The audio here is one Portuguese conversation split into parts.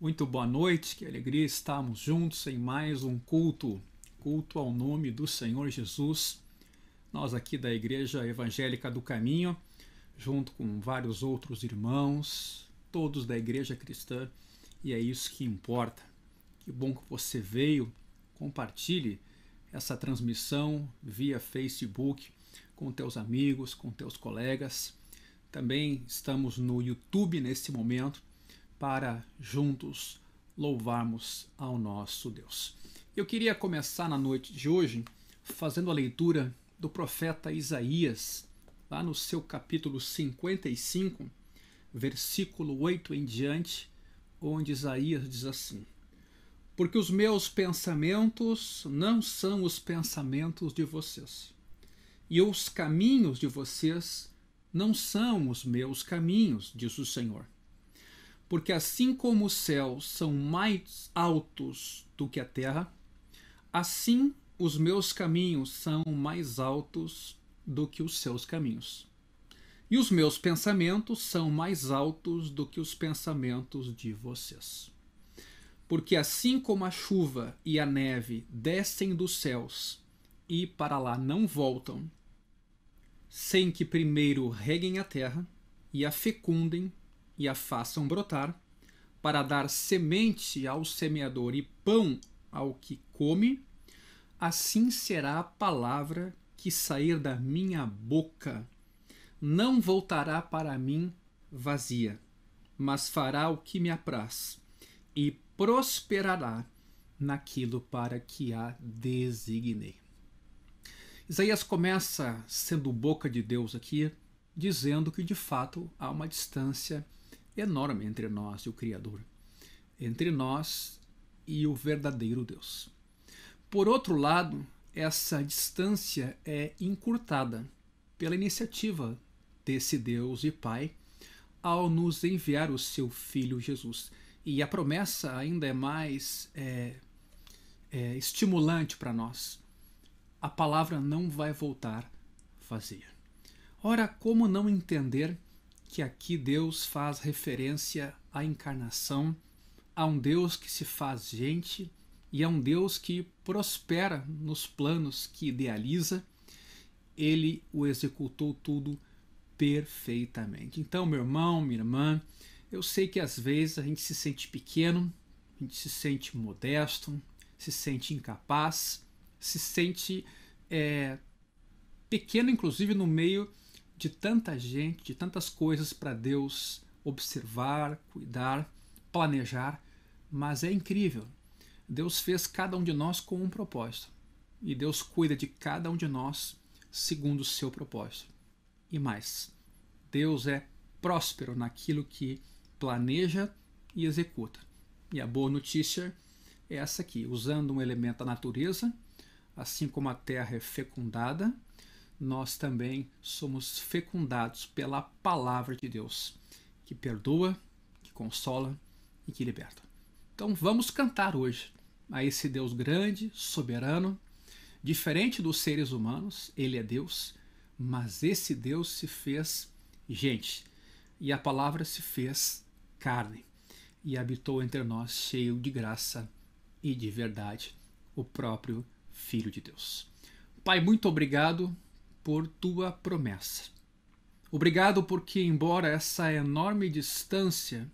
Muito boa noite, que alegria estarmos juntos em mais um culto ao nome do Senhor Jesus. Nós aqui da Igreja Evangélica do Caminho, junto com vários outros irmãos, todos da Igreja Cristã, e é isso que importa. Que bom que você veio, compartilhe essa transmissão via Facebook com teus amigos, com teus colegas. Também estamos no YouTube nesse momento, para juntos louvarmos ao nosso Deus. Eu queria começar na noite de hoje fazendo a leitura do profeta Isaías, lá no seu capítulo 55, versículo 8 em diante, onde Isaías diz assim: Porque os meus pensamentos não são os pensamentos de vocês, e os caminhos de vocês não são os meus caminhos, diz o Senhor. Porque assim como os céus são mais altos do que a terra, assim os meus caminhos são mais altos do que os seus caminhos. E os meus pensamentos são mais altos do que os pensamentos de vocês. Porque assim como a chuva e a neve descem dos céus e para lá não voltam, sem que primeiro reguem a terra e a fecundem e a façam brotar, para dar semente ao semeador e pão ao que come, assim será a palavra que sair da minha boca. Não voltará para mim vazia, mas fará o que me apraz, e prosperará naquilo para que a designei. Isaías começa sendo boca de Deus aqui, dizendo que de fato há uma distância enorme entre nós e o Criador, entre nós e o verdadeiro Deus. Por outro lado, essa distância é encurtada pela iniciativa desse Deus e Pai ao nos enviar o seu Filho Jesus. E a promessa ainda é mais estimulante para nós. A palavra não vai voltar vazia. Ora, como não entender que aqui Deus faz referência à encarnação, a um Deus que se faz gente e a um Deus que prospera nos planos que idealiza? Ele o executou tudo perfeitamente. Então, meu irmão, minha irmã, eu sei que às vezes a gente se sente pequeno, a gente se sente modesto, se sente incapaz, se sente pequeno, inclusive no meio de tanta gente, de tantas coisas para Deus observar, cuidar, planejar, mas é incrível. Deus fez cada um de nós com um propósito, e Deus cuida de cada um de nós segundo o seu propósito. E mais, Deus é próspero naquilo que planeja e executa. E a boa notícia é essa aqui: usando um elemento da natureza, assim como a terra é fecundada, nós também somos fecundados pela palavra de Deus, que perdoa, que consola e que liberta. Então vamos cantar hoje a esse Deus grande, soberano, diferente dos seres humanos. Ele é Deus, mas esse Deus se fez gente, e a palavra se fez carne, e habitou entre nós cheio de graça e de verdade, o próprio Filho de Deus. Pai, muito obrigado por tua promessa. Obrigado porque, embora essa enorme distância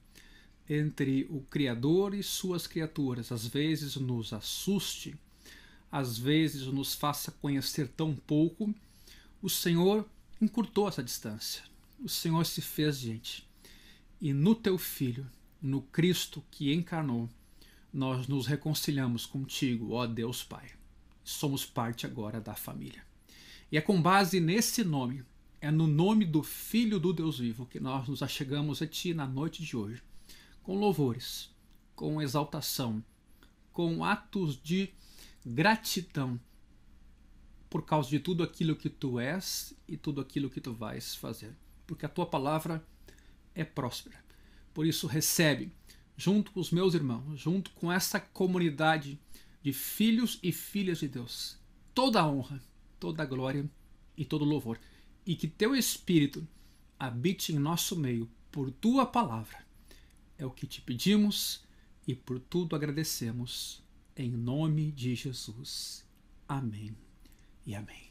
entre o Criador e suas criaturas às vezes nos assuste, às vezes nos faça conhecer tão pouco, o Senhor encurtou essa distância. O Senhor se fez gente. E no teu Filho, no Cristo que encarnou, nós nos reconciliamos contigo, ó Deus Pai. Somos parte agora da família. E é com base nesse nome, é no nome do Filho do Deus vivo, que nós nos achegamos a Ti na noite de hoje, com louvores, com exaltação, com atos de gratidão, por causa de tudo aquilo que Tu és e tudo aquilo que Tu vais fazer. Porque a Tua palavra é próspera. Por isso recebe, junto com os meus irmãos, junto com essa comunidade de filhos e filhas de Deus, toda a honra, toda a glória e todo o louvor. E que Teu Espírito habite em nosso meio por Tua palavra. É o que Te pedimos e por tudo agradecemos, em nome de Jesus. Amém e amém.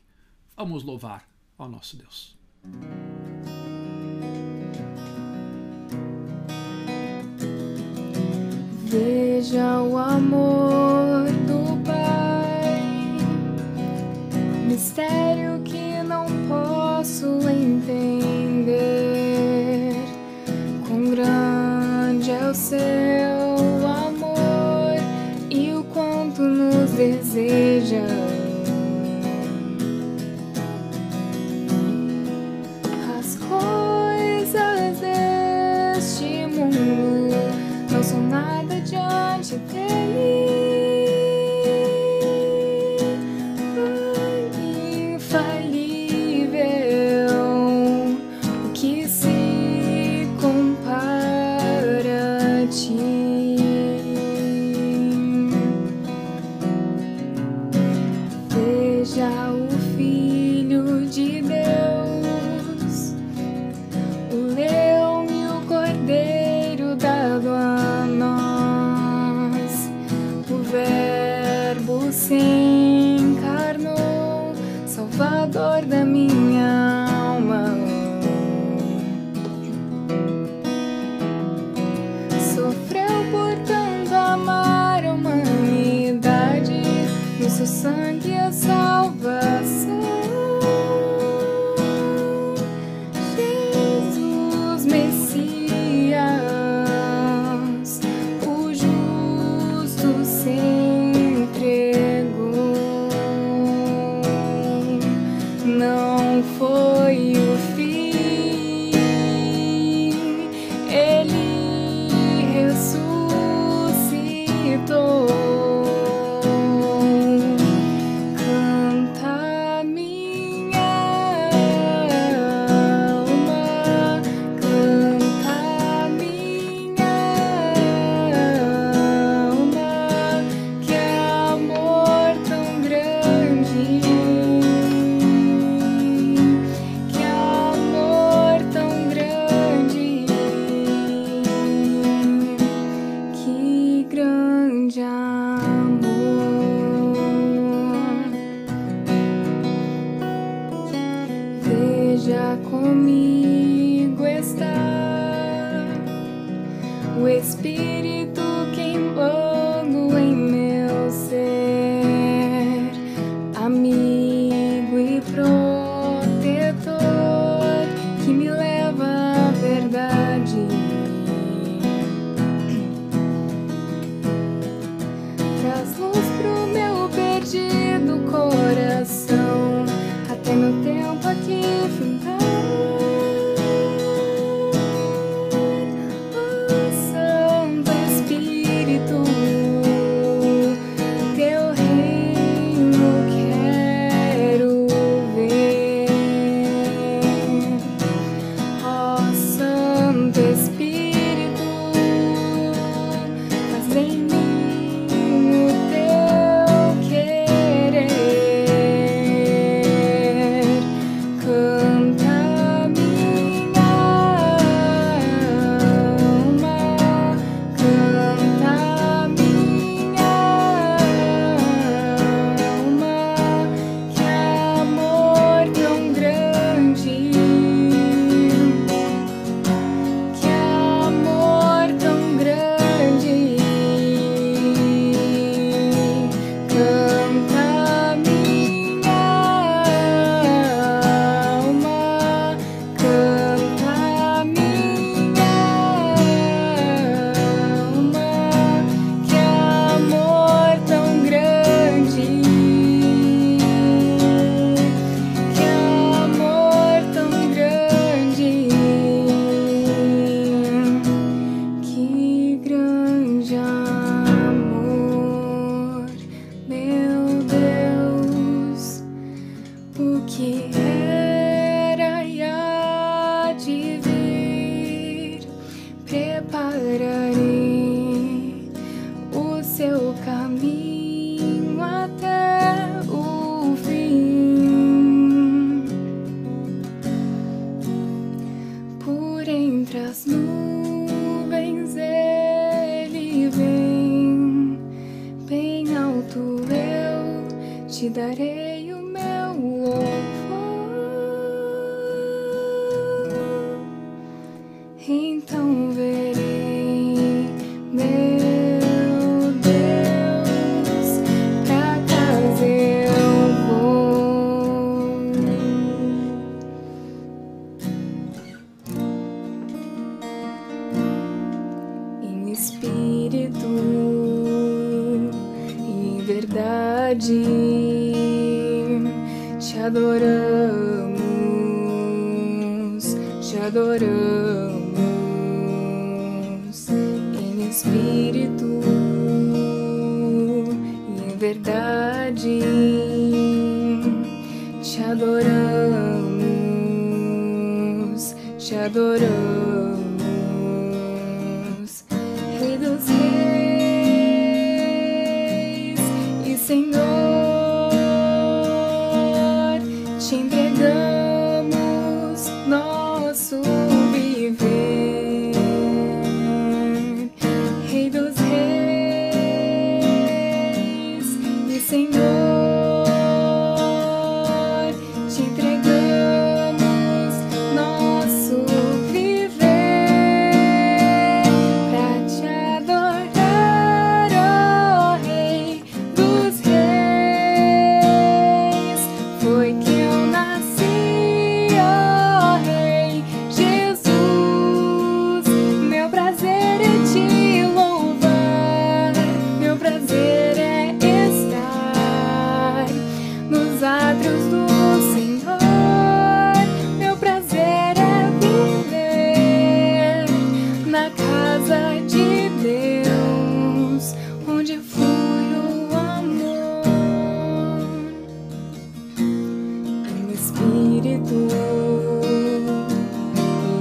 Vamos louvar ao nosso Deus. Veja o amor do Pai, mistério que não posso entender. Quão grande é o seu amor e o quanto nos deseja. As coisas deste mundo não são nada diante dele. Infalível, o que se compara a ti? Veja o Filho de Deus, o leão e o cordeiro dado a nós. O Verbo se encarnou, Salvador da minha alma. Sofreu por tanto amar a humanidade, no seu sangue a salvação. Jesus Messias, o justo se entregou. Não foi o fim, ele ressuscitou. Canta minha alma, canta minha alma, que amor tão grande, que amor tão grande, que grande amor. Veja comigo está o Espírito queimando em meu ser, amigo e protetor que me leva à verdade. Traz luz pro meu perdido coração, até meu tempo aqui findar. Oh, Santo Espírito, teu reino quero ver. Oh, Santo Espírito, faz em mim o teu querer. Canta minha alma, canta minha alma, que amor tão grande, que amor tão grande. Canta minha alma, canta minha alma, que amor tão grande, que amor tão grande, que grande amor, meu Deus. O que era e há de vir, prepararei o seu caminho até o fim. Por entre as nuvens ele vem. adoramos, te adoramos em espírito e em verdade. Te adoramos, te adoramos, Rei dos Reis e Senhor. Te entregamos nosso viver, Rei dos Reis e Senhor. Te entregamos nosso viver pra te adorar, ó Rei dos Reis. Foi que eu nasci, ó Rei Jesus. Meu prazer é te louvar, meu prazer é estar nos átrios do Senhor. Meu prazer é viver na casa de Deus, onde flui o amor. Em espírito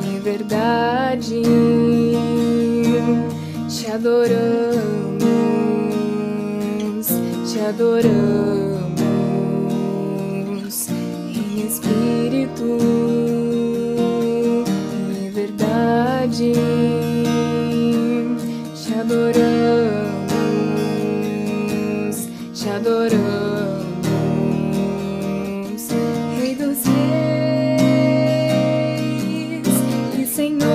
e em verdade, te adoramos, te adoramos em espírito e em verdade. Te adoramos, te adoramos, Rei dos Reis e Senhor.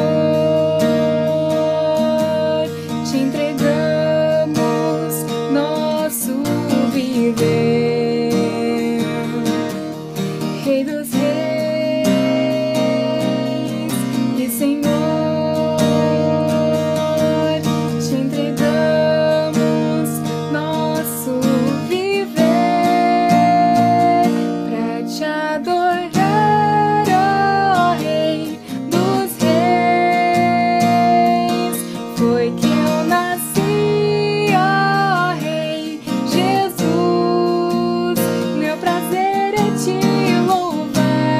Te entregamos nosso viver, Rei dos Reis e Senhor. Te entregamos nosso viver pra te adorar, ó Rei dos Reis. Foi que eu nasci, ó Rei Jesus. Meu prazer é te louvar,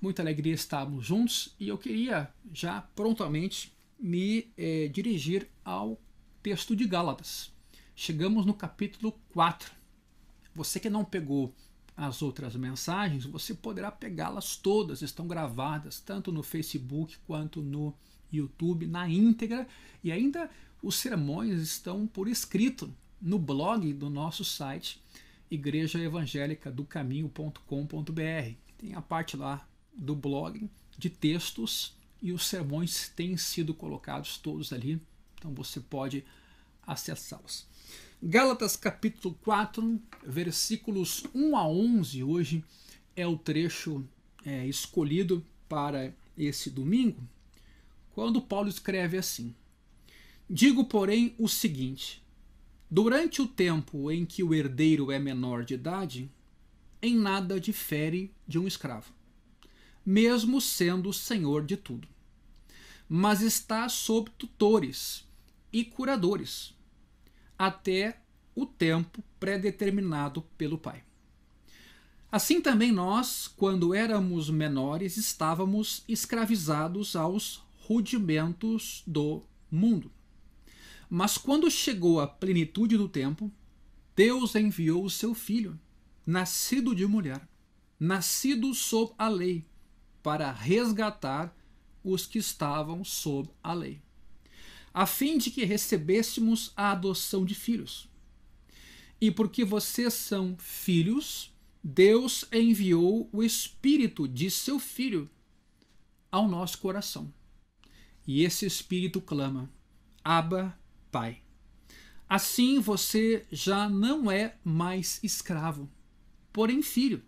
muita alegria estarmos juntos e eu queria já prontamente me dirigir ao texto de Gálatas. Chegamos no capítulo 4. Você que não pegou as outras mensagens, você poderá pegá-las todas, estão gravadas tanto no Facebook quanto no YouTube na íntegra, e ainda os sermões estão por escrito no blog do nosso site igrejaevangelicadocaminho.com.br. Tem a parte lá do blog de textos e os sermões têm sido colocados todos ali, então você pode acessá-los. Gálatas capítulo 4, versículos 1 a 11, hoje é o trecho escolhido para esse domingo, quando Paulo escreve assim: digo, porém, o seguinte: durante o tempo em que o herdeiro é menor de idade, em nada difere de um escravo, mesmo sendo senhor de tudo, mas está sob tutores e curadores, até o tempo pré-determinado pelo Pai. Assim também nós, quando éramos menores, estávamos escravizados aos rudimentos do mundo. Mas quando chegou a plenitude do tempo, Deus enviou o seu Filho, nascido de mulher, nascido sob a lei, para resgatar os que estavam sob a lei, a fim de que recebêssemos a adoção de filhos. E porque vocês são filhos, Deus enviou o Espírito de seu Filho ao nosso coração. E esse Espírito clama: Abba, Pai. Assim você já não é mais escravo, porém filho.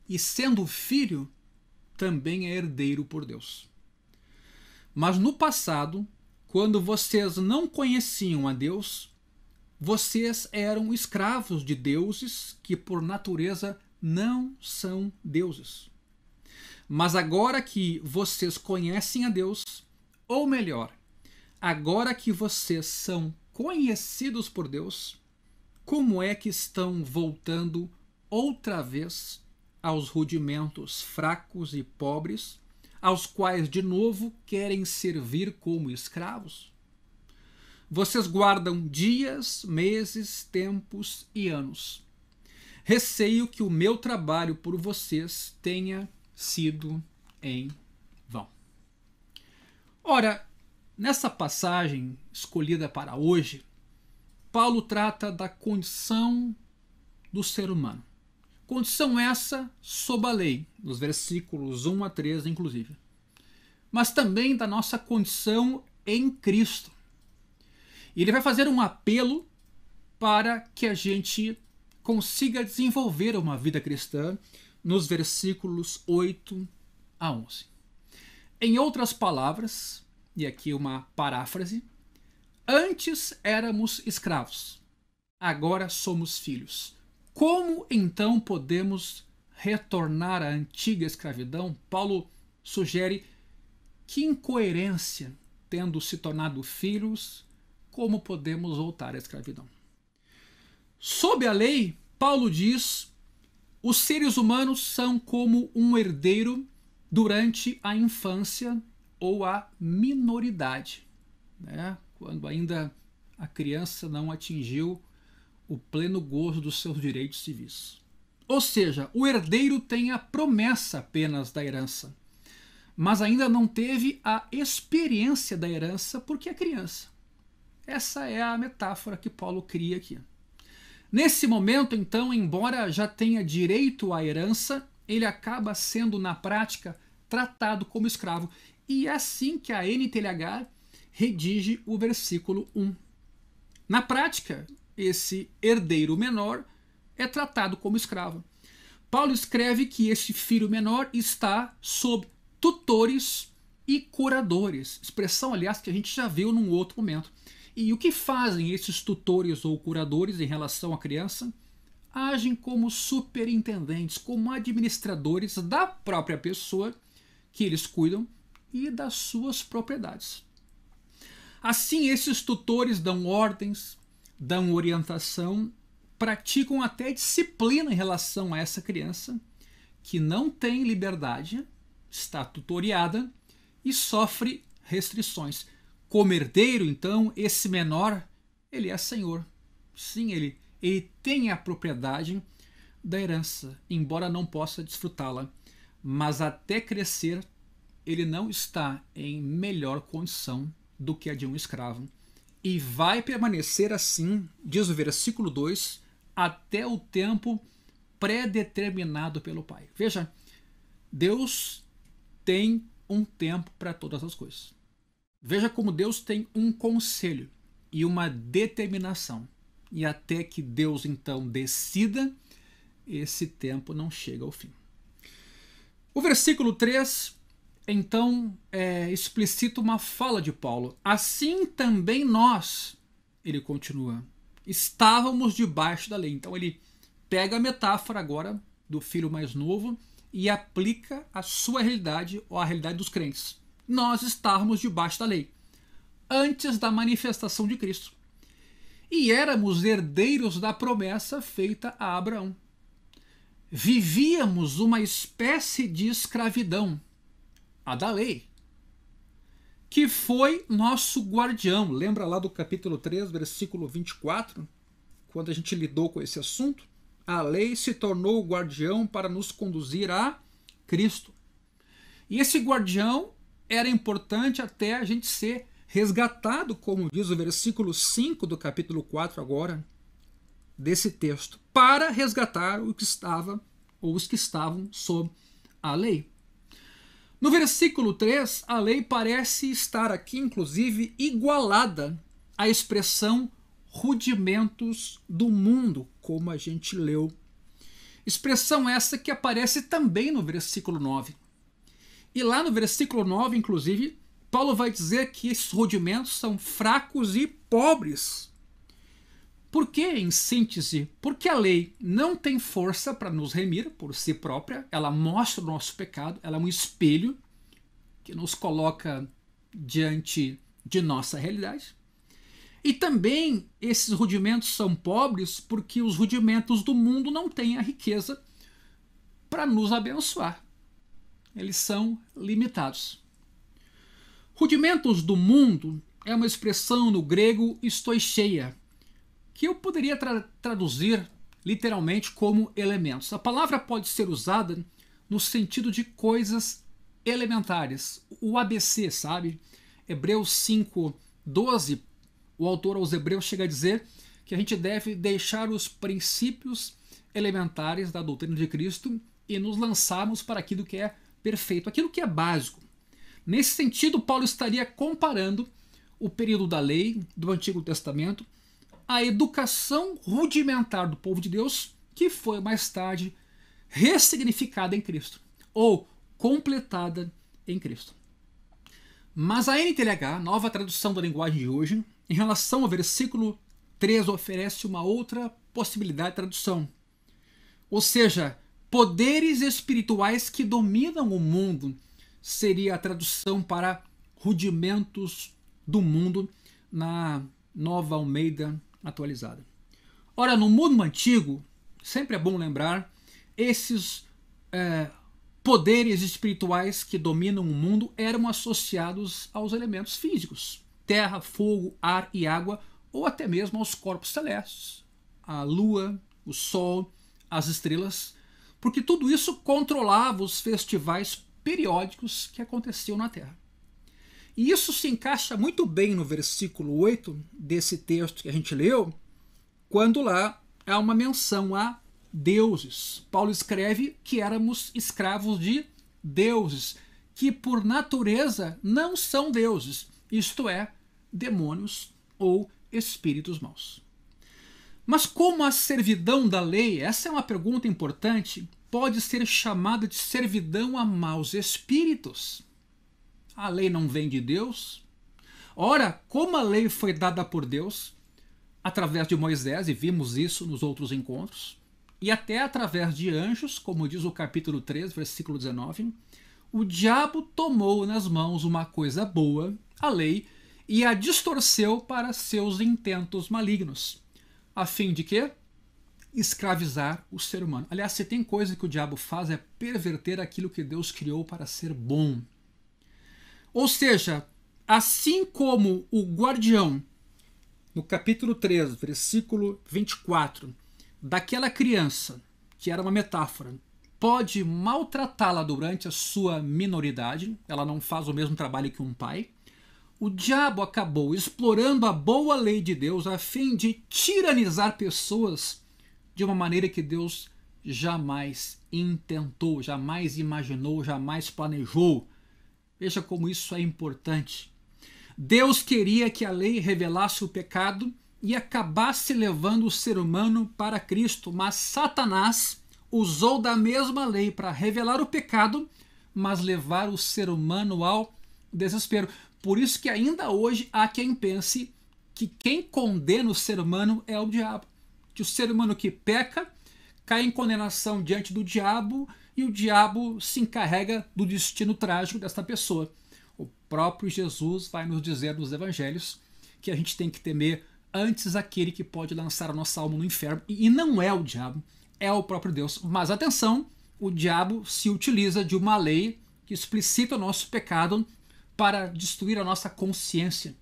E sendo filho, também é herdeiro por Deus. Mas no passado, quando vocês não conheciam a Deus, vocês eram escravos de deuses que por natureza não são deuses. Mas agora que vocês conhecem a Deus, ou melhor, agora que vocês são conhecidos por Deus, como é que estão voltando outra vez aos rudimentos fracos e pobres, aos quais de novo querem servir como escravos? Vocês guardam dias, meses, tempos e anos. Receio que o meu trabalho por vocês tenha sido em vão. Ora, nessa passagem escolhida para hoje, Paulo trata da condição do ser humano. Condição essa sob a lei, nos versículos 1 a 3, inclusive. Mas também da nossa condição em Cristo. E ele vai fazer um apelo para que a gente consiga desenvolver uma vida cristã nos versículos 8 a 11. Em outras palavras, e aqui uma paráfrase: antes éramos escravos, agora somos filhos. Como então podemos retornar à antiga escravidão? Paulo sugere que incoerência, tendo se tornado filhos, como podemos voltar à escravidão? Sob a lei, Paulo diz, os seres humanos são como um herdeiro durante a infância ou a minoridade, né? Quando ainda a criança não atingiu o pleno gozo dos seus direitos civis. Ou seja, o herdeiro tem a promessa apenas da herança, mas ainda não teve a experiência da herança porque é criança. Essa é a metáfora que Paulo cria aqui. Nesse momento, então, embora já tenha direito à herança, ele acaba sendo, na prática, tratado como escravo. E é assim que a NTLH redige o versículo 1. Na prática, esse herdeiro menor é tratado como escravo. Paulo escreve que esse filho menor está sob tutores e curadores. Expressão, aliás, que a gente já viu num outro momento. E o que fazem esses tutores ou curadores em relação à criança? Agem como superintendentes, como administradores da própria pessoa que eles cuidam e das suas propriedades. Assim, esses tutores dão ordens, dão orientação, praticam até disciplina em relação a essa criança que não tem liberdade está tutoriada e sofre restrições. Como herdeiro, então, esse menor, ele é senhor. Sim, ele tem a propriedade da herança, embora não possa desfrutá-la. Mas até crescer, ele não está em melhor condição do que a de um escravo. E vai permanecer assim, diz o versículo 2, até o tempo predeterminado pelo Pai. Veja, Deus tem um tempo para todas as coisas. Veja como Deus tem um conselho e uma determinação. E até que Deus então decida, esse tempo não chega ao fim. O versículo 3, então, explicita uma fala de Paulo. Assim também nós, ele continua, estávamos debaixo da lei. Então ele pega a metáfora agora do filho mais novo e aplica a sua realidade ou a realidade dos crentes. Nós estávamos debaixo da lei, antes da manifestação de Cristo. E éramos herdeiros da promessa feita a Abraão. Vivíamos uma espécie de escravidão, a da lei, que foi nosso guardião. Lembra lá do capítulo 3, versículo 24, quando a gente lidou com esse assunto? A lei se tornou o guardião para nos conduzir a Cristo. E esse guardião era importante até a gente ser resgatado, como diz o versículo 5 do capítulo 4 agora, desse texto, para resgatar o que estava, ou os que estavam sob a lei. No versículo 3, a lei parece estar aqui, inclusive, igualada à expressão rudimentos do mundo, como a gente leu. Expressão essa que aparece também no versículo 9. E lá no versículo 9, inclusive, Paulo vai dizer que esses rudimentos são fracos e pobres. Por que, em síntese? Porque a lei não tem força para nos remir por si própria, ela mostra o nosso pecado, ela é um espelho que nos coloca diante de nossa realidade. E também esses rudimentos são pobres porque os rudimentos do mundo não têm a riqueza para nos abençoar. Eles são limitados. Rudimentos do mundo é uma expressão no grego stoicheia, que eu poderia traduzir literalmente como elementos. A palavra pode ser usada no sentido de coisas elementares. O ABC, sabe? Hebreus 5:12, o autor aos Hebreus chega a dizer que a gente deve deixar os princípios elementares da doutrina de Cristo e nos lançarmos para aquilo que é perfeito, aquilo que é básico. Nesse sentido, Paulo estaria comparando o período da lei do Antigo Testamento à educação rudimentar do povo de Deus, que foi mais tarde ressignificada em Cristo, ou completada em Cristo. Mas a NTLH, nova tradução da linguagem de hoje, em relação ao versículo 3, oferece uma outra possibilidade de tradução. Ou seja, poderes espirituais que dominam o mundo seria a tradução para rudimentos do mundo na Nova Almeida atualizada. Ora, no mundo antigo, sempre é bom lembrar, esses poderes espirituais que dominam o mundo eram associados aos elementos físicos, terra, fogo, ar e água, ou até mesmo aos corpos celestes, a lua, o sol, as estrelas, porque tudo isso controlava os festivais periódicos que aconteciam na Terra. E isso se encaixa muito bem no versículo 8 desse texto que a gente leu, quando lá há uma menção a deuses. Paulo escreve que éramos escravos de deuses, que por natureza não são deuses, isto é, demônios ou espíritos maus. Mas como a servidão da lei, essa é uma pergunta importante, pode ser chamada de servidão a maus espíritos? A lei não vem de Deus? Ora, como a lei foi dada por Deus, através de Moisés, e vimos isso nos outros encontros, e até através de anjos, como diz o capítulo 3, versículo 19, o diabo tomou nas mãos uma coisa boa, a lei, e a distorceu para seus intentos malignos, a fim de quê? escravizar o ser humano. Aliás, se tem coisa que o diabo faz é perverter aquilo que Deus criou para ser bom. Ou seja, assim como o guardião, no capítulo 3, versículo 24, daquela criança, que era uma metáfora, pode maltratá-la durante a sua minoridade, ela não faz o mesmo trabalho que um pai, o diabo acabou explorando a boa lei de Deus a fim de tiranizar pessoas de uma maneira que Deus jamais intentou, jamais imaginou, jamais planejou. Veja como isso é importante. Deus queria que a lei revelasse o pecado e acabasse levando o ser humano para Cristo, mas Satanás usou da mesma lei para revelar o pecado, mas levar o ser humano ao desespero. Por isso que ainda hoje há quem pense que quem condena o ser humano é o diabo. Que o ser humano que peca cai em condenação diante do diabo e o diabo se encarrega do destino trágico desta pessoa. O próprio Jesus vai nos dizer nos evangelhos que a gente tem que temer antes aquele que pode lançar a nossa alma no inferno. E não é o diabo, é o próprio Deus. Mas atenção, o diabo se utiliza de uma lei que explicita o nosso pecado para destruir a nossa consciência,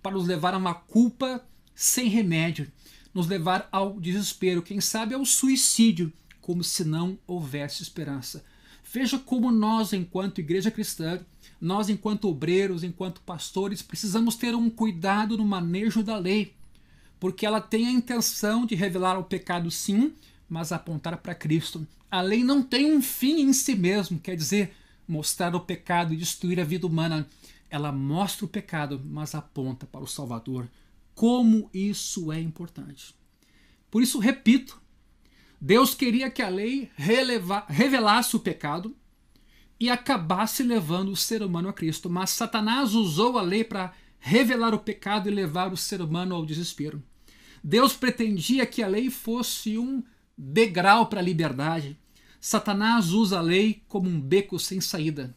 para nos levar a uma culpa sem remédio, nos levar ao desespero, quem sabe ao suicídio, como se não houvesse esperança. Veja como nós, enquanto igreja cristã, nós, enquanto obreiros, enquanto pastores, precisamos ter um cuidado no manejo da lei, porque ela tem a intenção de revelar o pecado, sim, mas apontar para Cristo. A lei não tem um fim em si mesmo, quer dizer, mostrar o pecado e destruir a vida humana. Ela mostra o pecado, mas aponta para o Salvador. Como isso é importante. Por isso, repito, Deus queria que a lei revelasse o pecado e acabasse levando o ser humano a Cristo, mas Satanás usou a lei para revelar o pecado e levar o ser humano ao desespero. Deus pretendia que a lei fosse um degrau para a liberdade. Satanás usa a lei como um beco sem saída,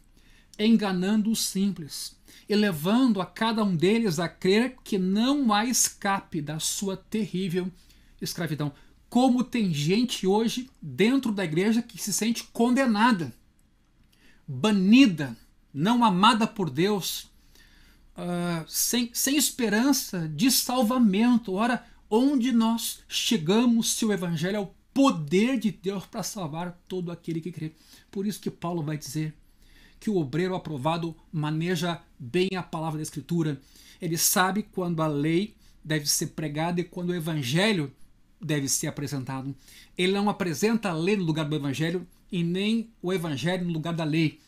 enganando os simples e levando a cada um deles a crer que não há escape da sua terrível escravidão. Como tem gente hoje dentro da igreja que se sente condenada, banida, não amada por Deus, sem esperança de salvamento. Ora, onde nós chegamos se o evangelho é o poder de Deus para salvar todo aquele que crê? Por isso que Paulo vai dizer que o obreiro aprovado maneja bem a palavra da Escritura. Ele sabe quando a lei deve ser pregada e quando o evangelho deve ser apresentado. Ele não apresenta a lei no lugar do evangelho e nem o evangelho no lugar da lei.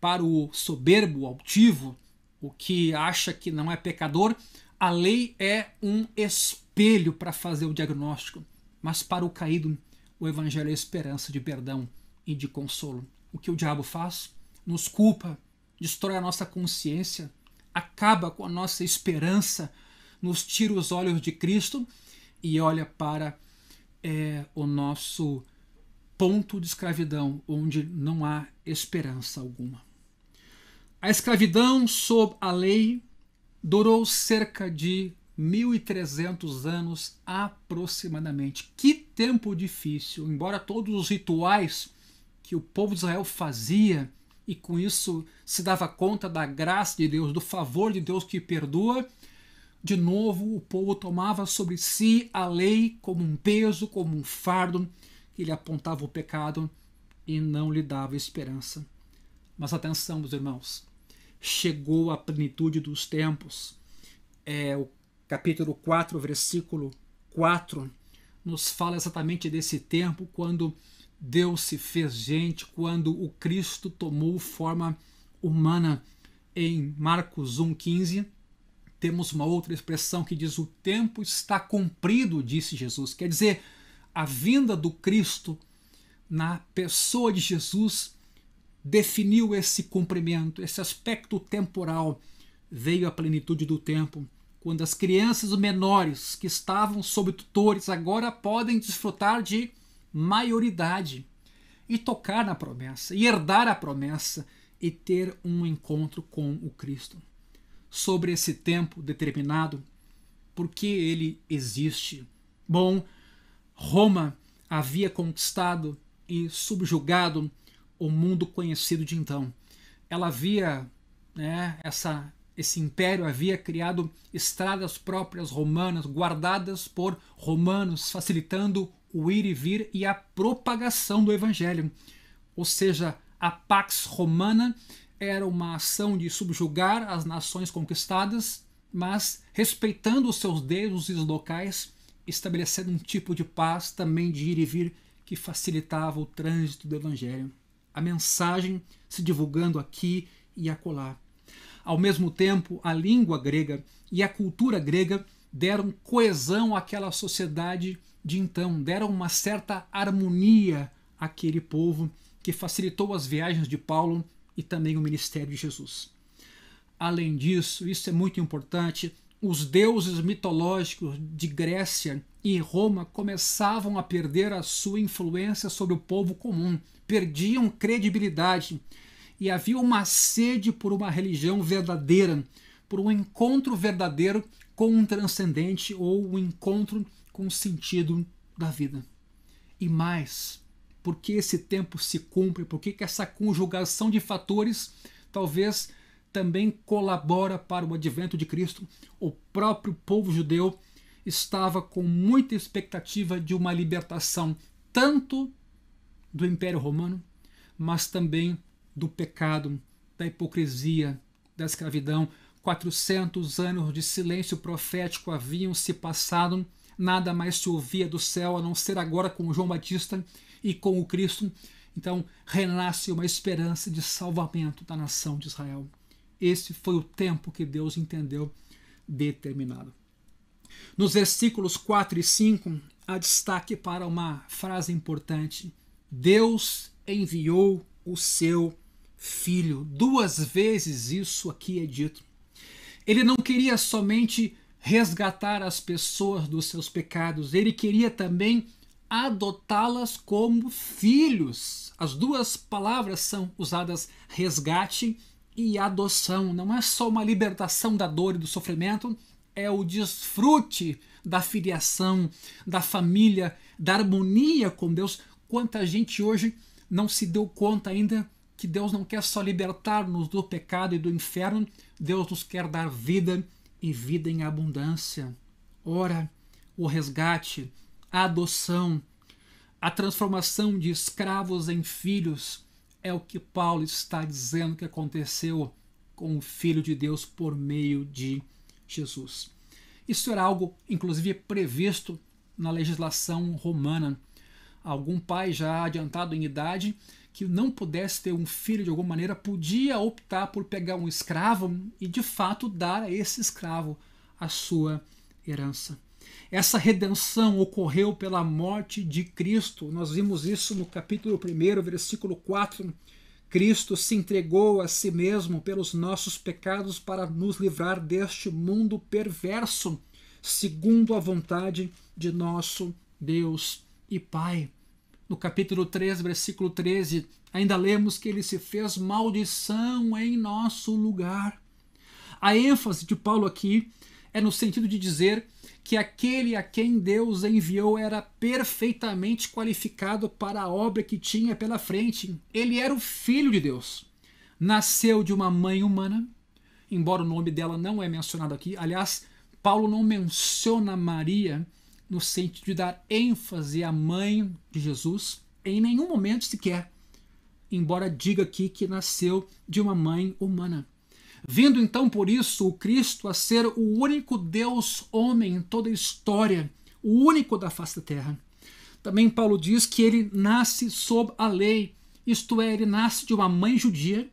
Para o soberbo, o altivo, o que acha que não é pecador, a lei é um espelho para fazer o diagnóstico. Mas para o caído, o evangelho é esperança de perdão e de consolo. O que o diabo faz? Nos culpa, destrói a nossa consciência, acaba com a nossa esperança, nos tira os olhos de Cristo e olha para o nosso ponto de escravidão, onde não há esperança alguma. A escravidão sob a lei durou cerca de 1.300 anos aproximadamente. Que tempo difícil! Embora todos os rituais que o povo de Israel fazia e com isso se dava conta da graça de Deus, do favor de Deus que perdoa, de novo o povo tomava sobre si a lei como um peso, como um fardo, que lhe apontava o pecado e não lhe dava esperança. Mas atenção, meus irmãos, chegou a plenitude dos tempos. O capítulo 4, versículo 4, nos fala exatamente desse tempo, quando Deus se fez gente, quando o Cristo tomou forma humana. Em Marcos 1,15, temos uma outra expressão que diz: o tempo está cumprido, disse Jesus. Quer dizer, a vinda do Cristo na pessoa de Jesus definiu esse cumprimento, esse aspecto temporal. Veio a plenitude do tempo, quando as crianças menores que estavam sob tutores agora podem desfrutar de maioridade e tocar na promessa, e herdar a promessa e ter um encontro com o Cristo. Sobre esse tempo determinado, porque ele existe. Bom, Roma havia conquistado e subjugado o mundo conhecido de então. Ela havia, esse império havia criado estradas próprias romanas, guardadas por romanos, facilitando o ir e vir e a propagação do evangelho. Ou seja, a Pax Romana era uma ação de subjugar as nações conquistadas, mas respeitando os seus deuses locais, estabelecendo um tipo de paz também de ir e vir que facilitava o trânsito do evangelho. A mensagem se divulgando aqui e acolá. Ao mesmo tempo, a língua grega e a cultura grega deram coesão àquela sociedade de então, deram uma certa harmonia àquele povo que facilitou as viagens de Paulo e também o ministério de Jesus. Além disso, isso é muito importante, os deuses mitológicos de Grécia e Roma começavam a perder a sua influência sobre o povo comum, perdiam credibilidade e havia uma sede por uma religião verdadeira, por um encontro verdadeiro com um transcendente ou um encontro com o sentido da vida. E mais, porque esse tempo se cumpre, porque essa conjugação de fatores talvez também colabora para o advento de Cristo, o próprio povo judeu estava com muita expectativa de uma libertação, tanto do Império Romano, mas também do pecado, da hipocrisia, da escravidão. 400 anos de silêncio profético haviam se passado, nada mais se ouvia do céu, a não ser agora com João Batista e com o Cristo. Então renasce uma esperança de salvamento da nação de Israel. Esse foi o tempo que Deus entendeu determinado. Nos versículos 4 e 5, há destaque para uma frase importante. Deus enviou o seu Filho. 2 vezes isso aqui é dito. Ele não queria somente resgatar as pessoas dos seus pecados, ele queria também adotá-las como filhos. As 2 palavras são usadas, resgate e adoção. Não é só uma libertação da dor e do sofrimento, é o desfrute da filiação, da família, da harmonia com Deus. Quanta gente hoje não se deu conta ainda que Deus não quer só libertar-nos do pecado e do inferno, Deus nos quer dar vida e vida em abundância. Ora, o resgate, a adoção, a transformação de escravos em filhos é o que Paulo está dizendo que aconteceu com o Filho de Deus por meio de Jesus. Isso era algo, inclusive, previsto na legislação romana. Algum pai já adiantado em idade que não pudesse ter um filho de alguma maneira podia optar por pegar um escravo e de fato dar a esse escravo a sua herança. Essa redenção ocorreu pela morte de Cristo. Nós vimos isso no capítulo 1, versículo 4. Cristo se entregou a si mesmo pelos nossos pecados para nos livrar deste mundo perverso, segundo a vontade de nosso Deus e Pai. No capítulo 3, versículo 13, ainda lemos que ele se fez maldição em nosso lugar. A ênfase de Paulo aqui é no sentido de dizer que aquele a quem Deus enviou era perfeitamente qualificado para a obra que tinha pela frente. Ele era o Filho de Deus. Nasceu de uma mãe humana, embora o nome dela não é mencionado aqui. Aliás, Paulo não menciona Maria no sentido de dar ênfase à mãe de Jesus em nenhum momento sequer, embora diga aqui que nasceu de uma mãe humana. Vindo então por isso o Cristo a ser o único Deus homem em toda a história, o único da face da terra. Também Paulo diz que ele nasce sob a lei, isto é, ele nasce de uma mãe judia,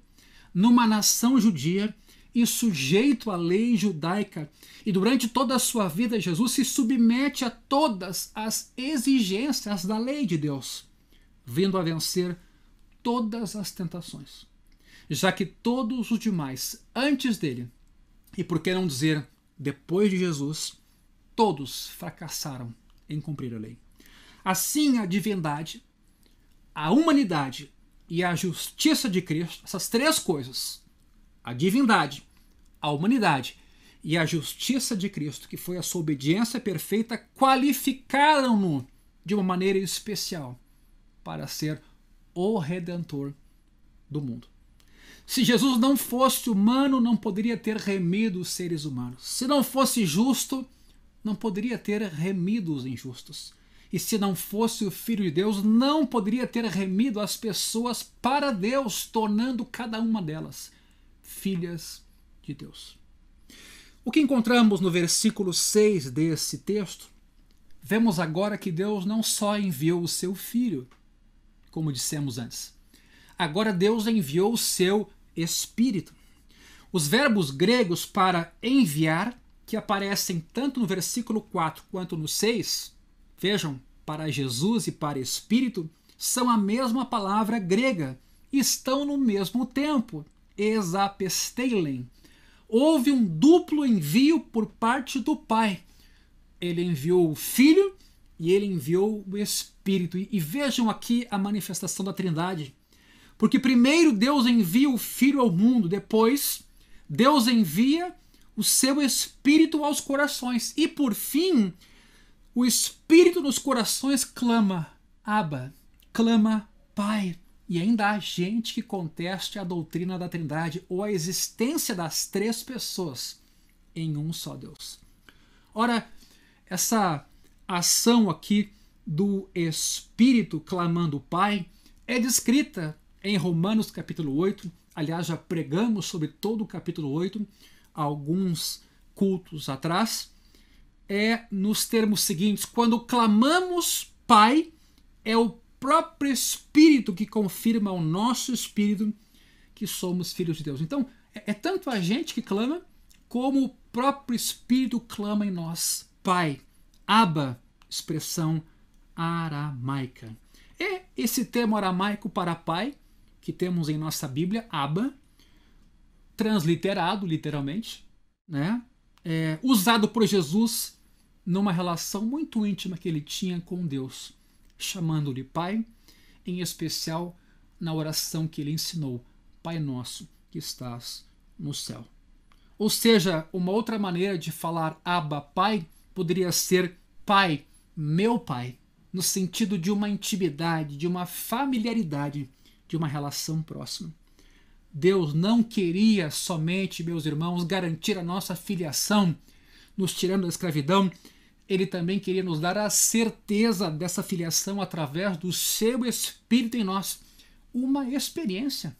numa nação judia e sujeito à lei judaica. E durante toda a sua vida, Jesus se submete a todas as exigências da lei de Deus, vindo a vencer todas as tentações. Já que todos os demais, antes dele, e por que não dizer depois de Jesus, todos fracassaram em cumprir a lei. Assim, a divindade, a humanidade e a justiça de Cristo, essas 3 coisas, a divindade, a humanidade e a justiça de Cristo, que foi a sua obediência perfeita, qualificaram-no de uma maneira especial para ser o Redentor do mundo. Se Jesus não fosse humano, não poderia ter remido os seres humanos. Se não fosse justo, não poderia ter remido os injustos. E se não fosse o Filho de Deus, não poderia ter remido as pessoas para Deus, tornando cada uma delas filhas de Deus. O que encontramos no versículo 6 desse texto? Vemos agora que Deus não só enviou o seu Filho, como dissemos antes. Agora Deus enviou o seu Espírito. Os verbos gregos para enviar, que aparecem tanto no versículo 4 quanto no 6, vejam, para Jesus e para Espírito, são a mesma palavra grega, e estão no mesmo tempo, exapesteilen. Houve um duplo envio por parte do Pai. Ele enviou o Filho e ele enviou o Espírito. E vejam aqui a manifestação da Trindade. Porque primeiro Deus envia o Filho ao mundo, depois Deus envia o seu Espírito aos corações. E por fim, o Espírito nos corações clama, Abba, clama, Pai. E ainda há gente que conteste a doutrina da Trindade ou a existência das três pessoas em um só Deus. Ora, essa ação aqui do Espírito clamando Pai é descrita em Romanos capítulo 8. Aliás, já pregamos sobre todo o capítulo 8 alguns cultos atrás. É nos termos seguintes: quando clamamos Pai, é o próprio Espírito que confirma ao nosso espírito que somos filhos de Deus. Então, é tanto a gente que clama, como o próprio Espírito clama em nós. Pai, Abba, expressão aramaica. É esse termo aramaico para pai, que temos em nossa Bíblia, Abba, transliterado, literalmente, né? Usado por Jesus numa relação muito íntima que ele tinha com Deus, chamando-lhe Pai, em especial na oração que ele ensinou, Pai Nosso que estás no céu. Ou seja, uma outra maneira de falar Abba, Pai, poderia ser Pai, meu Pai, no sentido de uma intimidade, de uma familiaridade, de uma relação próxima. Deus não queria somente, meus irmãos, garantir a nossa filiação, nos tirando da escravidão. Ele também queria nos dar a certeza dessa filiação através do seu Espírito em nós. Uma experiência.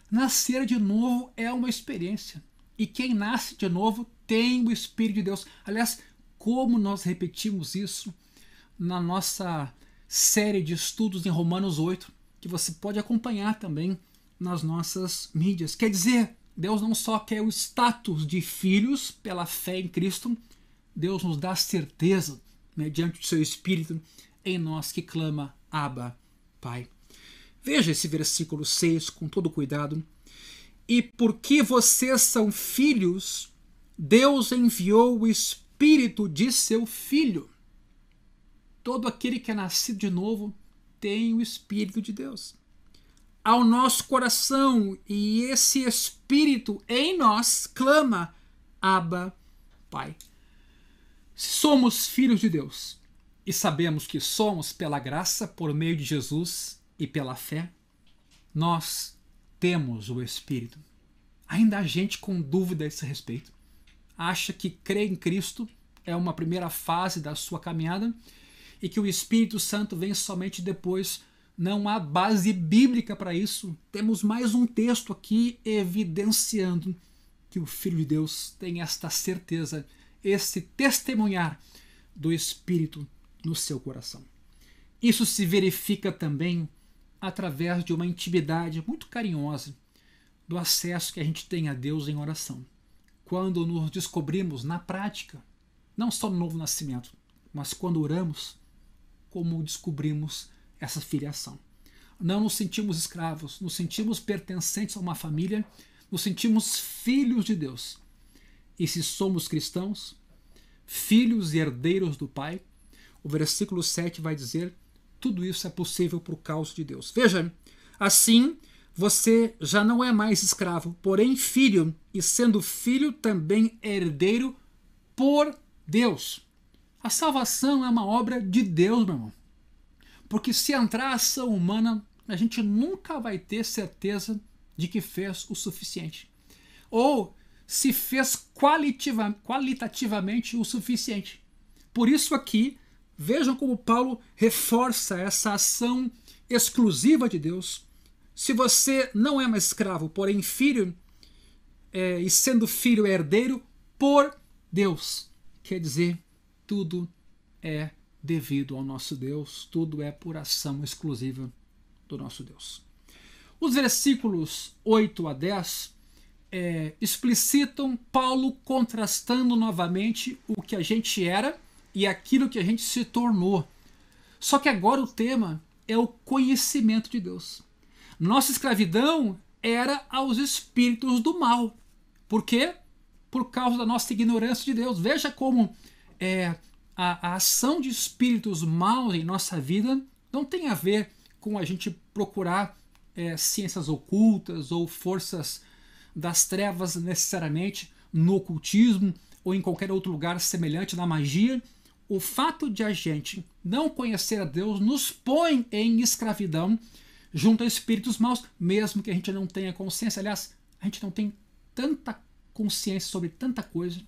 Nascer de novo é uma experiência. E quem nasce de novo tem o Espírito de Deus. Aliás, como nós repetimos isso na nossa série de estudos em Romanos 8, que você pode acompanhar também nas nossas mídias. Quer dizer, Deus não só quer o status de filhos pela fé em Cristo, Deus nos dá certeza, mediante o seu Espírito, em nós que clama, Abba, Pai. Veja esse versículo 6 com todo cuidado. E porque vocês são filhos, Deus enviou o Espírito de seu Filho. Todo aquele que é nascido de novo tem o Espírito de Deus ao nosso coração, e esse Espírito em nós clama, Abba, Pai. Se somos filhos de Deus e sabemos que somos pela graça, por meio de Jesus e pela fé, nós temos o Espírito. Ainda há gente com dúvida a esse respeito. Acha que crer em Cristo é uma primeira fase da sua caminhada e que o Espírito Santo vem somente depois. Não há base bíblica para isso. Temos mais um texto aqui evidenciando que o Filho de Deus tem esta certeza, esse testemunhar do Espírito no seu coração. Isso se verifica também através de uma intimidade muito carinhosa, do acesso que a gente tem a Deus em oração. Quando nos descobrimos na prática, não só no novo nascimento, mas quando oramos, como descobrimos essa filiação. Não nos sentimos escravos, nos sentimos pertencentes a uma família, nos sentimos filhos de Deus. E se somos cristãos, filhos e herdeiros do Pai, o versículo 7 vai dizer: tudo isso é possível por causa de Deus. Veja, assim você já não é mais escravo, porém filho, e sendo filho também herdeiro por Deus. A salvação é uma obra de Deus, meu irmão. Porque se entrar a ação humana, a gente nunca vai ter certeza de que fez o suficiente. Ou se fez qualitativamente o suficiente. Por isso aqui, vejam como Paulo reforça essa ação exclusiva de Deus. Se você não é mais escravo, porém filho, e sendo filho herdeiro por Deus, quer dizer, tudo é devido ao nosso Deus, tudo é por ação exclusiva do nosso Deus. Os versículos 8 a 10 explicitam Paulo contrastando novamente o que a gente era e aquilo que a gente se tornou. Só que agora o tema é o conhecimento de Deus. Nossa escravidão era aos espíritos do mal. Por quê? Por causa da nossa ignorância de Deus. Veja como a ação de espíritos maus em nossa vida não tem a ver com a gente procurar ciências ocultas ou forças das trevas necessariamente no ocultismo ou em qualquer outro lugar semelhante na magia. O fato de a gente não conhecer a Deus nos põe em escravidão junto a espíritos maus, mesmo que a gente não tenha consciência. Aliás, a gente não tem tanta consciência sobre tanta coisa.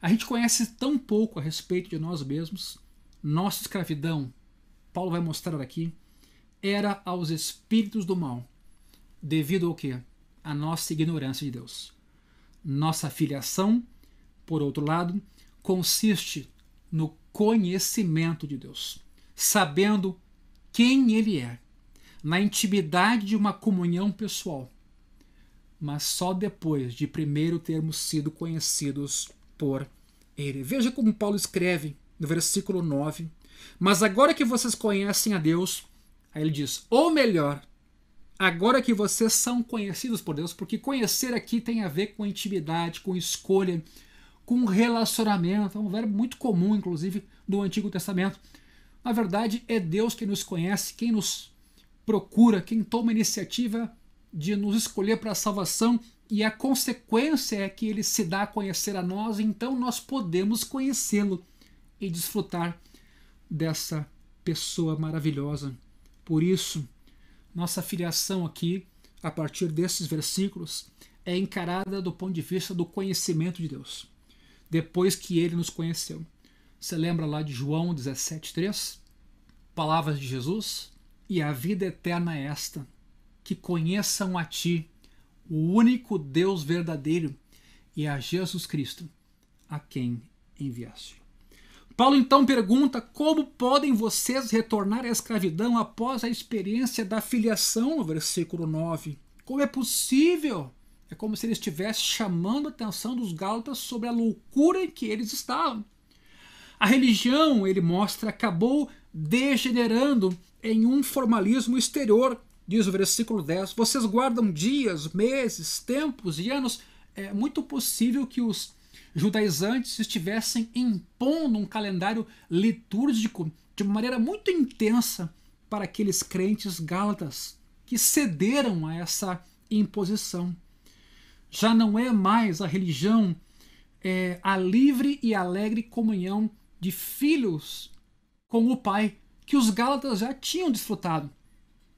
A gente conhece tão pouco a respeito de nós mesmos. Nossa escravidão, Paulo vai mostrar aqui, era aos espíritos do mal, devido ao quê? A nossa ignorância de Deus. Nossa filiação, por outro lado, consiste no conhecimento de Deus, sabendo quem Ele é, na intimidade de uma comunhão pessoal, mas só depois de primeiro termos sido conhecidos por Ele. Veja como Paulo escreve no versículo 9: mas agora que vocês conhecem a Deus, aí ele diz, ou melhor, agora que vocês são conhecidos por Deus, porque conhecer aqui tem a ver com intimidade, com escolha, com relacionamento. É um verbo muito comum, inclusive, no Antigo Testamento. Na verdade, é Deus quem nos conhece, quem nos procura, quem toma a iniciativa de nos escolher para a salvação, e a consequência é que Ele se dá a conhecer a nós, então nós podemos conhecê-lo e desfrutar dessa pessoa maravilhosa. Por isso, nossa filiação aqui, a partir desses versículos, é encarada do ponto de vista do conhecimento de Deus, depois que Ele nos conheceu. Você lembra lá de João 17,3? Palavras de Jesus: e a vida eterna é esta, que conheçam a Ti, o único Deus verdadeiro, e a Jesus Cristo, a quem enviaste. Paulo então pergunta: como podem vocês retornar à escravidão após a experiência da filiação, no versículo 9? Como é possível? É como se ele estivesse chamando a atenção dos gálatas sobre a loucura em que eles estavam. A religião, ele mostra, acabou degenerando em um formalismo exterior, diz o versículo 10. Vocês guardam dias, meses, tempos e anos. É muito possível que os judaizantes estivessem impondo um calendário litúrgico de uma maneira muito intensa para aqueles crentes gálatas que cederam a essa imposição. Já não é mais a religião a livre e alegre comunhão de filhos com o Pai que os gálatas já tinham desfrutado.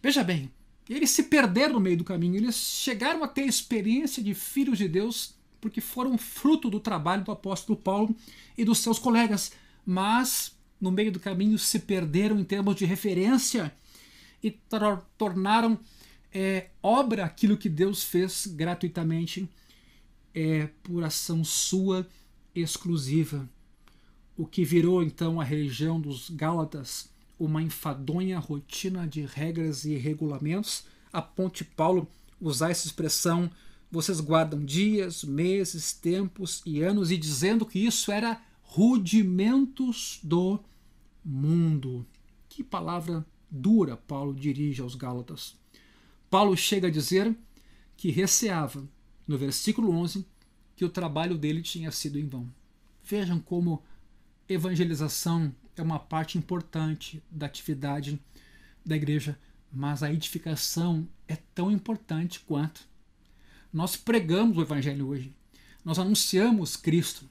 Veja bem, eles se perderam no meio do caminho, eles chegaram a ter a experiência de filhos de Deus porque foram fruto do trabalho do apóstolo Paulo e dos seus colegas, mas no meio do caminho se perderam em termos de referência e tornaram obra aquilo que Deus fez gratuitamente, por ação sua exclusiva. O que virou então a religião dos gálatas uma enfadonha rotina de regras e regulamentos, a ponto de Paulo usar essa expressão: vocês guardam dias, meses, tempos e anos, e dizendo que isso era rudimentos do mundo. Que palavra dura Paulo dirige aos gálatas. Paulo chega a dizer que receava, no versículo 11, que o trabalho dele tinha sido em vão. Vejam como evangelização é uma parte importante da atividade da igreja, mas a edificação é tão importante quanto. Nós pregamos o evangelho hoje, nós anunciamos Cristo,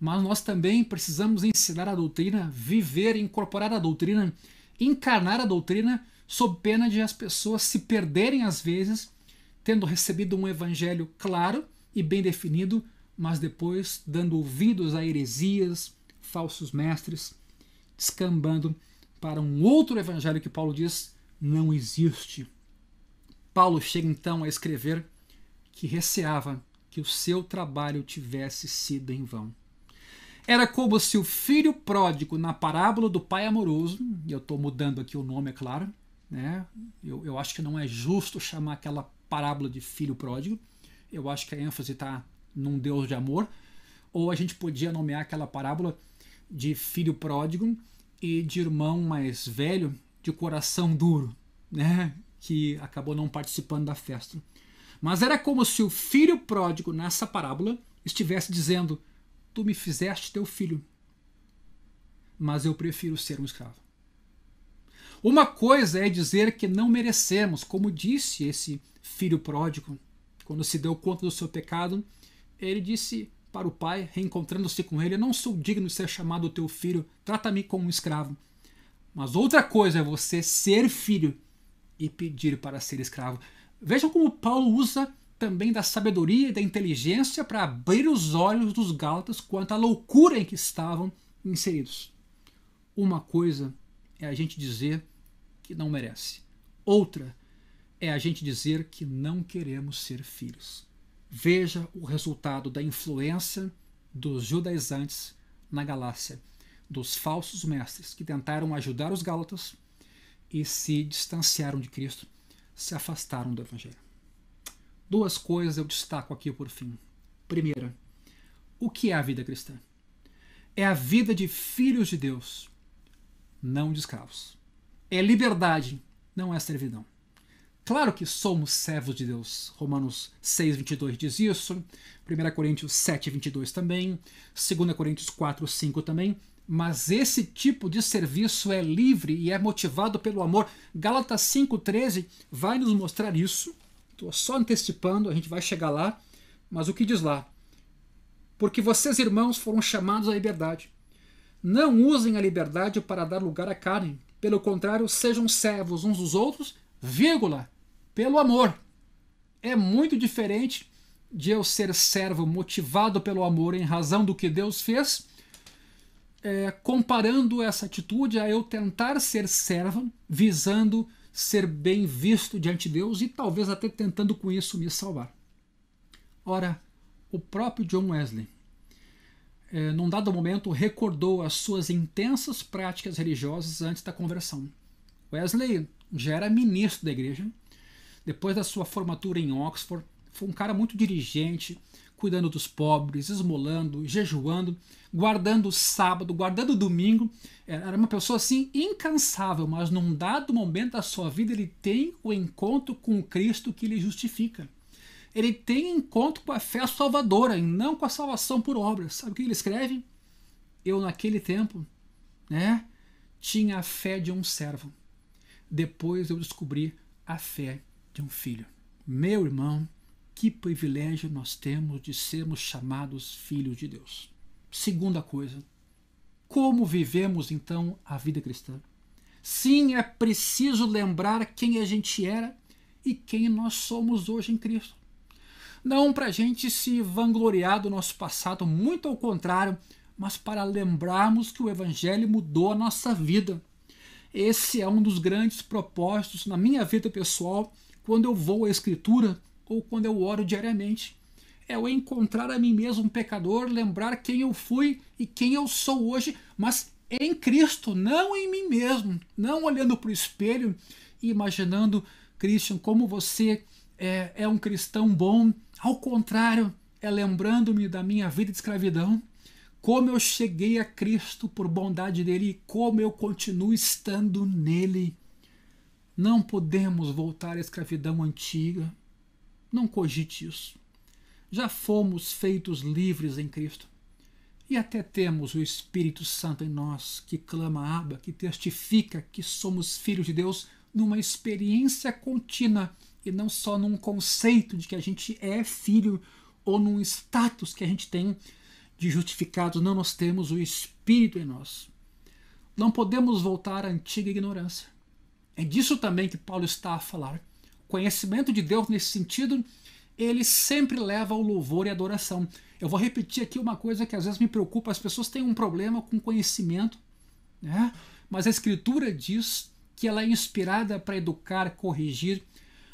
mas nós também precisamos ensinar a doutrina, viver, incorporar a doutrina, encarnar a doutrina, sob pena de as pessoas se perderem às vezes, tendo recebido um evangelho claro e bem definido, mas depois dando ouvidos a heresias, falsos mestres, descambando para um outro evangelho que Paulo diz não existe. Paulo chega então a escrever que receava que o seu trabalho tivesse sido em vão. Era como se o filho pródigo na parábola do pai amoroso, e eu estou mudando aqui o nome, é claro, né? Eu acho que não é justo chamar aquela parábola de filho pródigo, eu acho que a ênfase está num Deus de amor, ou a gente podia nomear aquela parábola de filho pródigo e de irmão mais velho de coração duro, né? Que acabou não participando da festa. Mas era como se o filho pródigo nessa parábola estivesse dizendo: tu me fizeste teu filho, mas eu prefiro ser um escravo. Uma coisa é dizer que não merecemos, como disse esse filho pródigo, quando se deu conta do seu pecado, ele disse para o pai, reencontrando-se com ele: eu não sou digno de ser chamado teu filho, trata-me como um escravo. Mas outra coisa é você ser filho e pedir para ser escravo. Vejam como Paulo usa também da sabedoria e da inteligência para abrir os olhos dos gálatas quanto à loucura em que estavam inseridos. Uma coisa é a gente dizer que não merece. Outra é a gente dizer que não queremos ser filhos. Veja o resultado da influência dos judaizantes na Galácia, dos falsos mestres que tentaram ajudar os gálatas e se distanciaram de Cristo, se afastaram do Evangelho. Duas coisas eu destaco aqui por fim. Primeira, o que é a vida cristã? É a vida de filhos de Deus, não de escravos. É liberdade, não é servidão. Claro que somos servos de Deus. Romanos 6:22 diz isso, 1 Coríntios 7:22 também, 2 Coríntios 4:5 também, mas esse tipo de serviço é livre e é motivado pelo amor. Gálatas 5:13 vai nos mostrar isso. Estou só antecipando, a gente vai chegar lá, mas o que diz lá? Porque vocês, irmãos, foram chamados à liberdade. Não usem a liberdade para dar lugar à carne. Pelo contrário, sejam servos uns dos outros, vírgula, pelo amor. É muito diferente de eu ser servo motivado pelo amor em razão do que Deus fez, comparando essa atitude a eu tentar ser servo visando ser bem visto diante de Deus e talvez até tentando com isso me salvar. Ora, o próprio John Wesley, num dado momento, recordou as suas intensas práticas religiosas antes da conversão. Wesley já era ministro da igreja. Depois da sua formatura em Oxford, foi um cara muito diligente, cuidando dos pobres, esmolando, jejuando, guardando o sábado, guardando o domingo. Era uma pessoa assim incansável, mas num dado momento da sua vida ele tem o encontro com o Cristo que lhe justifica. Ele tem encontro com a fé salvadora e não com a salvação por obras. Sabe o que ele escreve? Eu naquele tempo, tinha a fé de um servo. Depois eu descobri a fé de um filho. Meu irmão, que privilégio nós temos de sermos chamados filhos de Deus. Segunda coisa, como vivemos então a vida cristã? Sim, é preciso lembrar quem a gente era e quem nós somos hoje em Cristo. Não para a gente se vangloriar do nosso passado, muito ao contrário, mas para lembrarmos que o Evangelho mudou a nossa vida. Esse é um dos grandes propósitos na minha vida pessoal, quando eu vou à Escritura ou quando eu oro diariamente. É eu encontrar a mim mesmo um pecador, lembrar quem eu fui e quem eu sou hoje, mas em Cristo, não em mim mesmo, não olhando para o espelho e imaginando, Christian, como você é um cristão bom. Ao contrário, é lembrando-me da minha vida de escravidão, como eu cheguei a Cristo por bondade dele e como eu continuo estando nele. Não podemos voltar à escravidão antiga. Não cogite isso. Já fomos feitos livres em Cristo. E até temos o Espírito Santo em nós, que clama Abba, que testifica que somos filhos de Deus numa experiência contínua e não só num conceito de que a gente é filho ou num status que a gente tem de justificados não nós temos o Espírito em nós. Não podemos voltar à antiga ignorância. É disso também que Paulo está a falar. O conhecimento de Deus nesse sentido, ele sempre leva ao louvor e adoração. Eu vou repetir aqui uma coisa que às vezes me preocupa. As pessoas têm um problema com conhecimento, né? Mas a Escritura diz que ela é inspirada para educar, corrigir,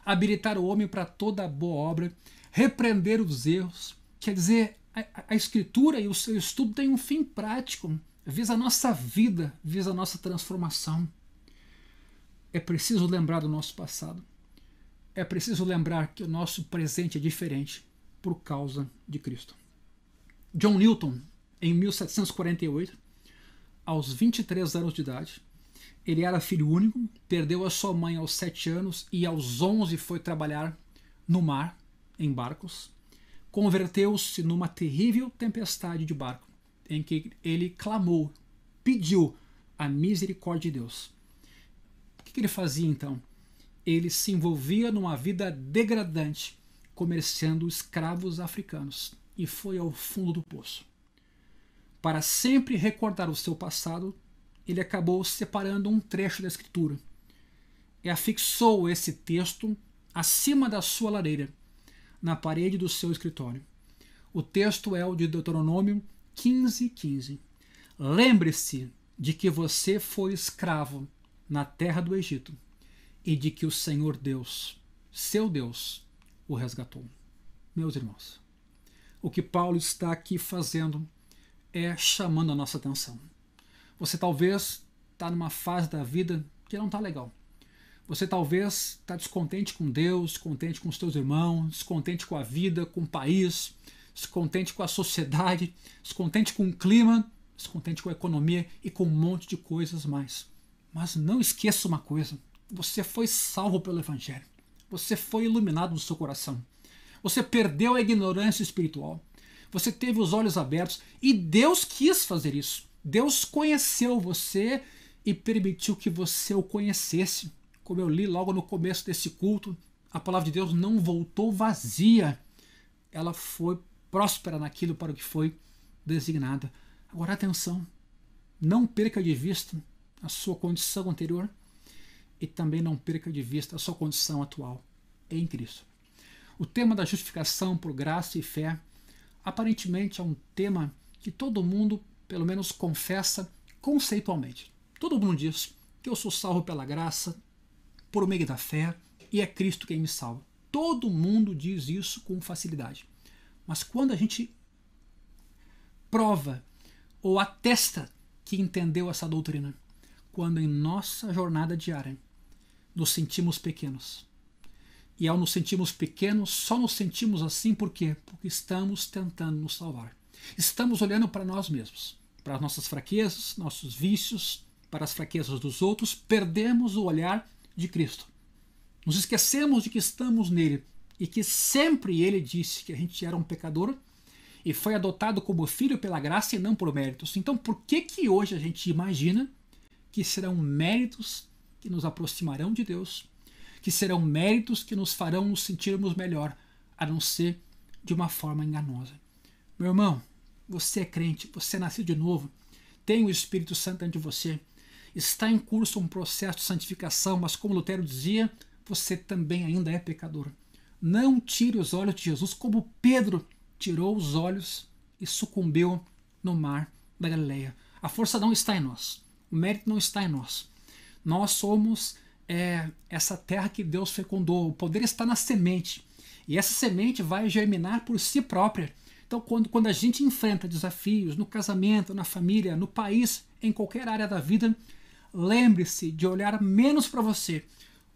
habilitar o homem para toda boa obra, repreender os erros. Quer dizer, a Escritura e o seu estudo têm um fim prático, visa a nossa vida, visa a nossa transformação. É preciso lembrar do nosso passado. É preciso lembrar que o nosso presente é diferente por causa de Cristo. John Newton, em 1748, aos 23 anos de idade, ele era filho único, perdeu a sua mãe aos 7 anos e aos 11 foi trabalhar no mar, em barcos. Converteu-se numa terrível tempestade de barco, em que ele clamou, pediu a misericórdia de Deus. O que ele fazia então? Ele se envolvia numa vida degradante, comerciando escravos africanos, e foi ao fundo do poço. Para sempre recordar o seu passado, ele acabou separando um trecho da Escritura e afixou esse texto acima da sua lareira, na parede do seu escritório. O texto é o de Deuteronômio 15:15. Lembre-se de que você foi escravo na terra do Egito e de que o Senhor Deus, seu Deus, o resgatou. Meus irmãos, o que Paulo está aqui fazendo é chamando a nossa atenção. Você talvez está numa fase da vida que não está legal. Você talvez está descontente com Deus, descontente com os teus irmãos, descontente com a vida, com o país, descontente com a sociedade, descontente com o clima, descontente com a economia e com um monte de coisas mais. Mas não esqueça uma coisa: você foi salvo pelo Evangelho. Você foi iluminado no seu coração. Você perdeu a ignorância espiritual. Você teve os olhos abertos e Deus quis fazer isso. Deus conheceu você e permitiu que você o conhecesse. Como eu li logo no começo desse culto, a palavra de Deus não voltou vazia. Ela foi próspera naquilo para o que foi designada. Agora atenção, não perca de vista a sua condição anterior e também não perca de vista a sua condição atual em Cristo. O tema da justificação por graça e fé aparentemente é um tema que todo mundo, pelo menos, confessa conceitualmente. Todo mundo diz que eu sou salvo pela graça, por meio da fé, e é Cristo quem me salva. Todo mundo diz isso com facilidade. Mas quando a gente prova ou atesta que entendeu essa doutrina, quando em nossa jornada diária nos sentimos pequenos, e ao nos sentirmos pequenos, só nos sentimos assim por quê? Porque estamos tentando nos salvar. Estamos olhando para nós mesmos, para as nossas fraquezas, nossos vícios, para as fraquezas dos outros, perdemos o olhar de Cristo. Nos esquecemos de que estamos nele e que sempre ele disse que a gente era um pecador e foi adotado como filho pela graça e não por méritos. Então, por que hoje a gente imagina que serão méritos que nos aproximarão de Deus, que serão méritos que nos farão nos sentirmos melhor, a não ser de uma forma enganosa? Meu irmão, você é crente, você é nascido de novo, tem o Espírito Santo dentro de você, está em curso um processo de santificação, mas como Lutero dizia, você também ainda é pecador. Não tire os olhos de Jesus como Pedro tirou os olhos e sucumbiu no mar da Galileia. A força não está em nós, o mérito não está em nós. Nós somos essa terra que Deus fecundou, o poder está na semente, e essa semente vai germinar por si própria. Então, quando a gente enfrenta desafios no casamento, na família, no país, em qualquer área da vida, lembre-se de olhar menos para você,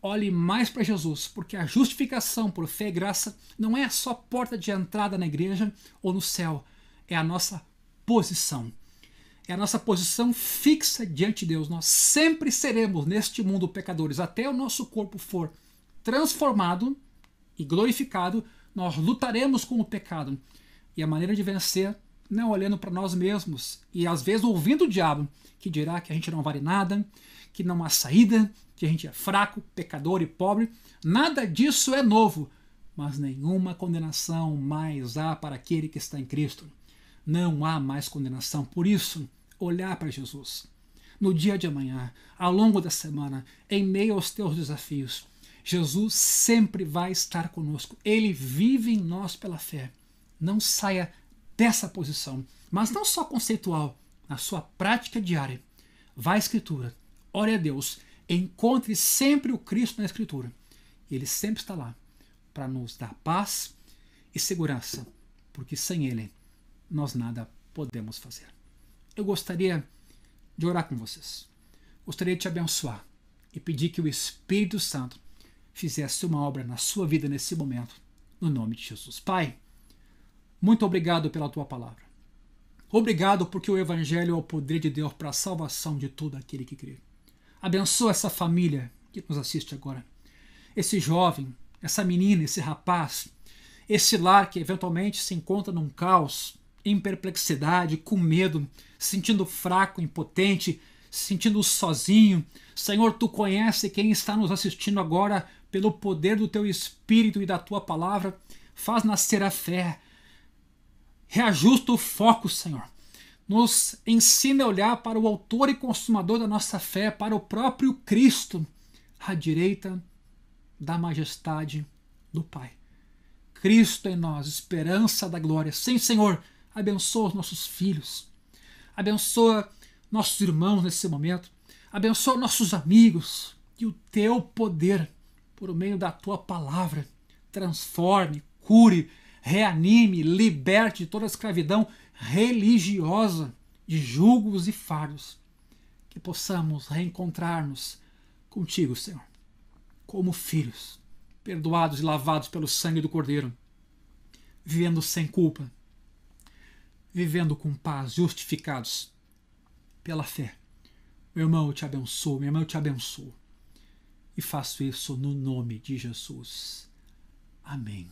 olhe mais para Jesus, porque a justificação por fé e graça não é só porta de entrada na igreja ou no céu, é a nossa posição. É a nossa posição fixa diante de Deus. Nós sempre seremos neste mundo pecadores, até o nosso corpo for transformado e glorificado, nós lutaremos com o pecado. E a maneira de vencer, não olhando para nós mesmos e às vezes ouvindo o diabo, que dirá que a gente não vale nada, que não há saída, que a gente é fraco, pecador e pobre. Nada disso é novo, mas nenhuma condenação mais há para aquele que está em Cristo. Não há mais condenação. Por isso, olhar para Jesus. No dia de amanhã, ao longo da semana, em meio aos teus desafios, Jesus sempre vai estar conosco. Ele vive em nós pela fé. Não saia dessa posição, mas não só conceitual, na sua prática diária. Vá à Escritura, ore a Deus, encontre sempre o Cristo na Escritura. Ele sempre está lá para nos dar paz e segurança, porque sem Ele nós nada podemos fazer. Eu gostaria de orar com vocês. Gostaria de te abençoar e pedir que o Espírito Santo fizesse uma obra na sua vida nesse momento, no nome de Jesus. Pai, muito obrigado pela tua palavra. Obrigado porque o Evangelho é o poder de Deus para a salvação de todo aquele que crê. Abençoa essa família que nos assiste agora. Esse jovem, essa menina, esse rapaz, esse lar que eventualmente se encontra num caos, em perplexidade, com medo, se sentindo fraco, impotente, se sentindo sozinho. Senhor, tu conhece quem está nos assistindo agora pelo poder do teu Espírito e da tua palavra. Faz nascer a fé. Reajusta o foco, Senhor. Nos ensina a olhar para o autor e consumador da nossa fé, para o próprio Cristo, à direita da majestade do Pai. Cristo em nós, esperança da glória. Sim, Senhor, abençoa os nossos filhos. Abençoa nossos irmãos nesse momento. Abençoa nossos amigos. Que o teu poder, por meio da tua palavra, transforme, cure, reanime, liberte de toda a escravidão religiosa, de julgos e fardos. Que possamos reencontrar-nos contigo, Senhor, como filhos, perdoados e lavados pelo sangue do Cordeiro, vivendo sem culpa, vivendo com paz, justificados pela fé. Meu irmão, eu te abençoo, minha irmã, eu te abençoo. E faço isso no nome de Jesus. Amém.